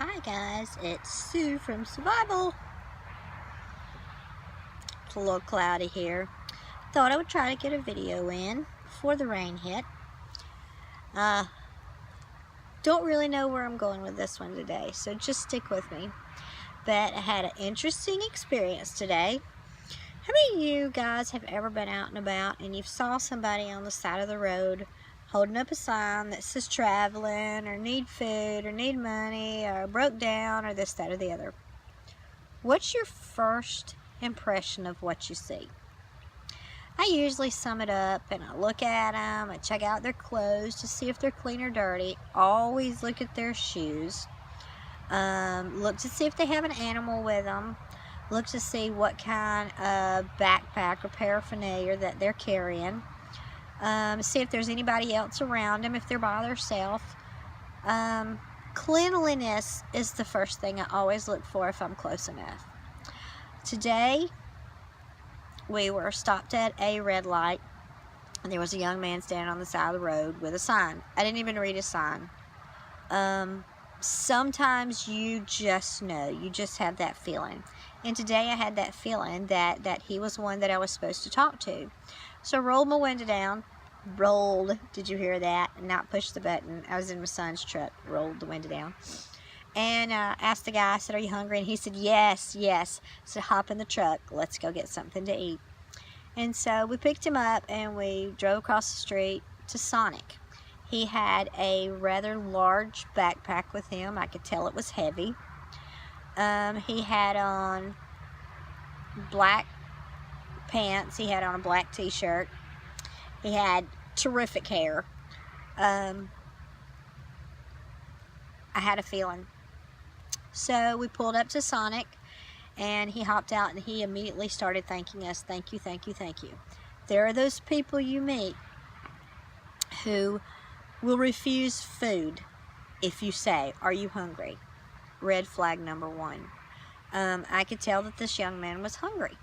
Hi guys, it's Sue from Survival. It's a little cloudy here. Thought I would try to get a video in before the rain hit. Don't really know where I'm going with this one today, so just stick with me. But I had an interesting experience today. How many of you guys have ever been out and about and you saw somebody on the side of the road holding up a sign that says traveling or need food or need money or broke down or this, that, or the other? What's your first impression of what you see? I usually sum it up and I look at them, I check out their clothes to see if they're clean or dirty. Always look at their shoes. Look to see if they have an animal with them. Look to see what kind of backpack or paraphernalia that they're carrying. See if there's anybody else around them, if they're by themselves. Cleanliness is the first thing I always look for if I'm close enough. Today, we were stopped at a red light, and there was a young man standing on the side of the road with a sign. I didn't even read his sign. Sometimes you just know, you just have that feeling. And today I had that feeling that he was one that I was supposed to talk to. So I rolled my window down. Rolled, did you hear that? Not push the button. I was in my son's truck. Rolled the window down. And asked the guy, I said, "Are you hungry?" And he said, yes. I said, "Hop in the truck. Let's go get something to eat." And so we picked him up and we drove across the street to Sonic. He had a rather large backpack with him. I could tell it was heavy. He had on black pants. He had on a black t-shirt. He had terrific hair. I had a feeling. So we pulled up to Sonic and he hopped out and he immediately started thanking us. Thank you, thank you, thank you. There are those people you meet who will refuse food if you say, "Are you hungry?" Red flag number one. I could tell that this young man was hungry.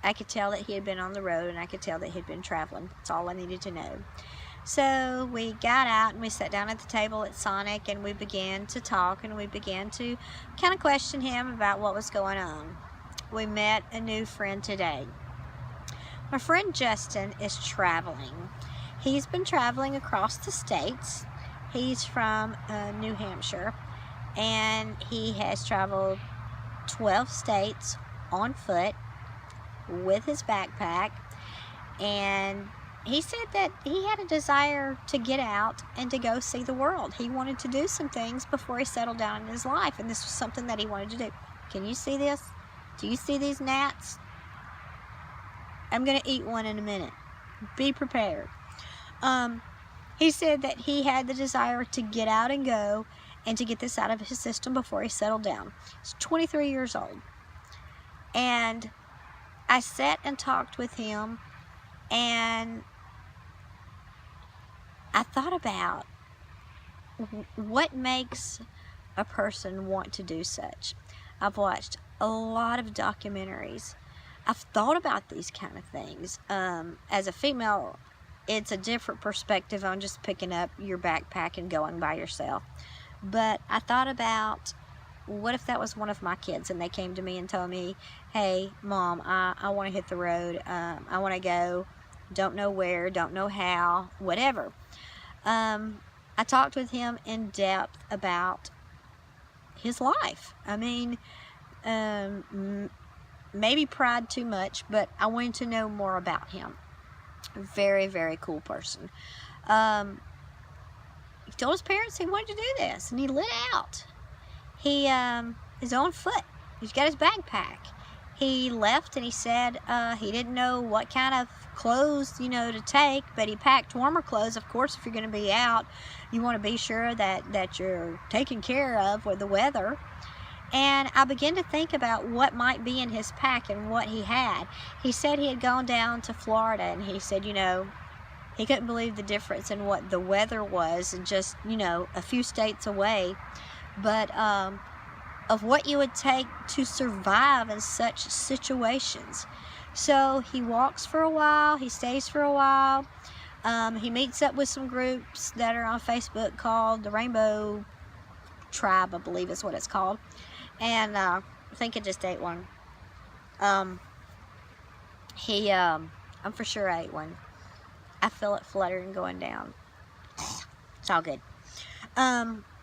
I could tell that he had been on the road and I could tell that he'd been traveling. That's all I needed to know. So we got out and we sat down at the table at Sonic and we began to talk and we began to kind of question him about what was going on. We met a new friend today. My friend Justin is traveling. He's been traveling across the states. He's from New Hampshire and he has traveled 12 states on foot with his backpack, and he said that he had a desire to get out and to go see the world. He wanted to do some things before he settled down in his life, and this was something that he wanted to do. Can you see this? Do you see these gnats? I'm going to eat one in a minute. Be prepared. He said that he had the desire to get out and go and to get this out of his system before he settled down. He's 23 years old. And I sat and talked with him, and I thought about what makes a person want to do such. I've watched a lot of documentaries. I've thought about these kind of things. As a female, it's a different perspective on just picking up your backpack and going by yourself. But I thought about, what if that was one of my kids and they came to me and told me, "Hey, Mom, I want to hit the road. I want to go. Don't know where, don't know how, whatever." I talked with him in depth about his life. I mean, maybe pried too much, but I wanted to know more about him. Very, very cool person. He told his parents he wanted to do this, and he lit out. He is on foot. He's got his backpack. He left and he said he didn't know what kind of clothes, to take, but he packed warmer clothes. Of course, if you're going to be out, you want to be sure that you're taken care of with the weather. And I began to think about what might be in his pack and what he had. He said he had gone down to Florida, and he said, he couldn't believe the difference in what the weather was and just, a few states away. But of what you would take to survive in such situations. So he walks for a while, he stays for a while, he meets up with some groups that are on Facebook called the Rainbow Tribe, I believe is what it's called. And I think I just ate one. I'm for sure ate one. I feel it fluttering going down. It's all good.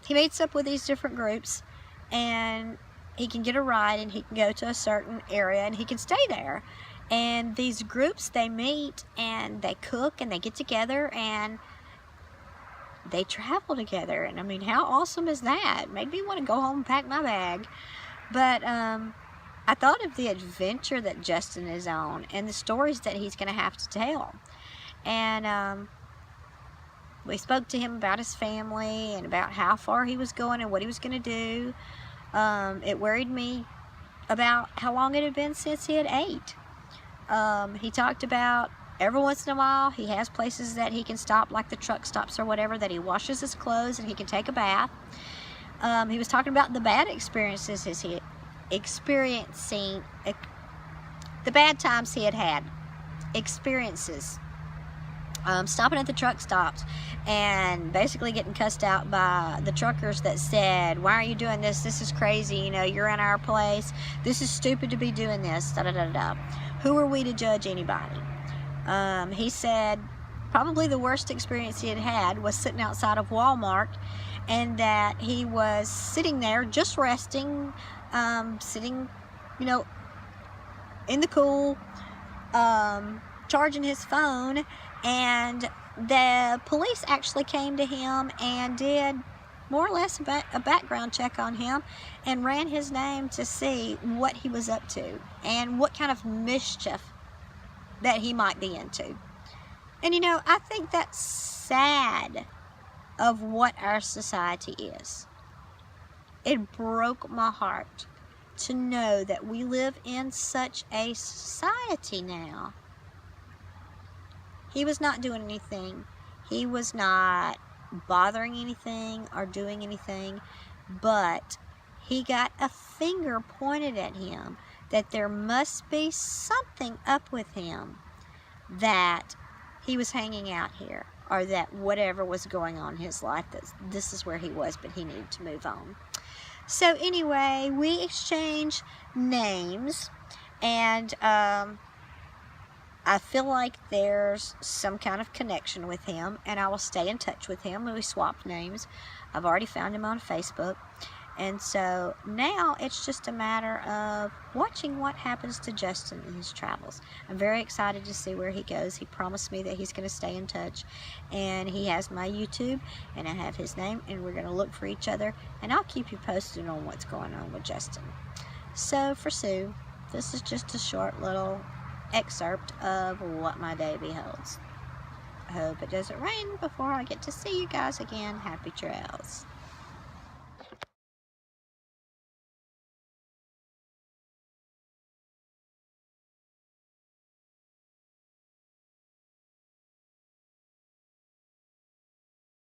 He meets up with these different groups, and he can get a ride, and he can go to a certain area, and he can stay there. And these groups, they meet, and they cook, and they get together, and they travel together. And I mean, how awesome is that? Made me want to go home and pack my bag. But I thought of the adventure that Justin is on, and the stories that he's going to have to tell. And we spoke to him about his family and about how far he was going and what he was going to do. It worried me about how long it had been since he had ate. He talked about every once in a while he has places that he can stop, like the truck stops or whatever, that he washes his clothes and he can take a bath. He was talking about the bad experiences he experiencing, the bad times he had experiences. Stopping at the truck stops and basically getting cussed out by the truckers that said, "Why are you doing this? This is crazy. You know, you're in our place. This is stupid to be doing this. Da da da da." Who are we to judge anybody? He said probably the worst experience he had was sitting outside of Walmart, and that he was sitting there just resting, sitting, you know, in the cool, charging his phone, and the police actually came to him and did more or less a background check on him and ran his name to see what he was up to and what kind of mischief that he might be into. And you know, I think that's sad of what our society is. It broke my heart to know that we live in such a society now. He was not doing anything. He was not bothering anything or doing anything, but he got a finger pointed at him that there must be something up with him, that he was hanging out here, or that whatever was going on in his life, that this is where he was, but he needed to move on. So anyway, we exchanged names, and I feel like there's some kind of connection with him, and I will stay in touch with him. We swapped names. I've already found him on Facebook. And so now it's just a matter of watching what happens to Justin in his travels. I'm very excited to see where he goes. He promised me that he's going to stay in touch. And he has my YouTube, and I have his name, and we're going to look for each other. And I'll keep you posted on what's going on with Justin. So for Sue, this is just a short little excerpt of what my day beholds. I hope it doesn't rain before I get to see you guys again. Happy trails.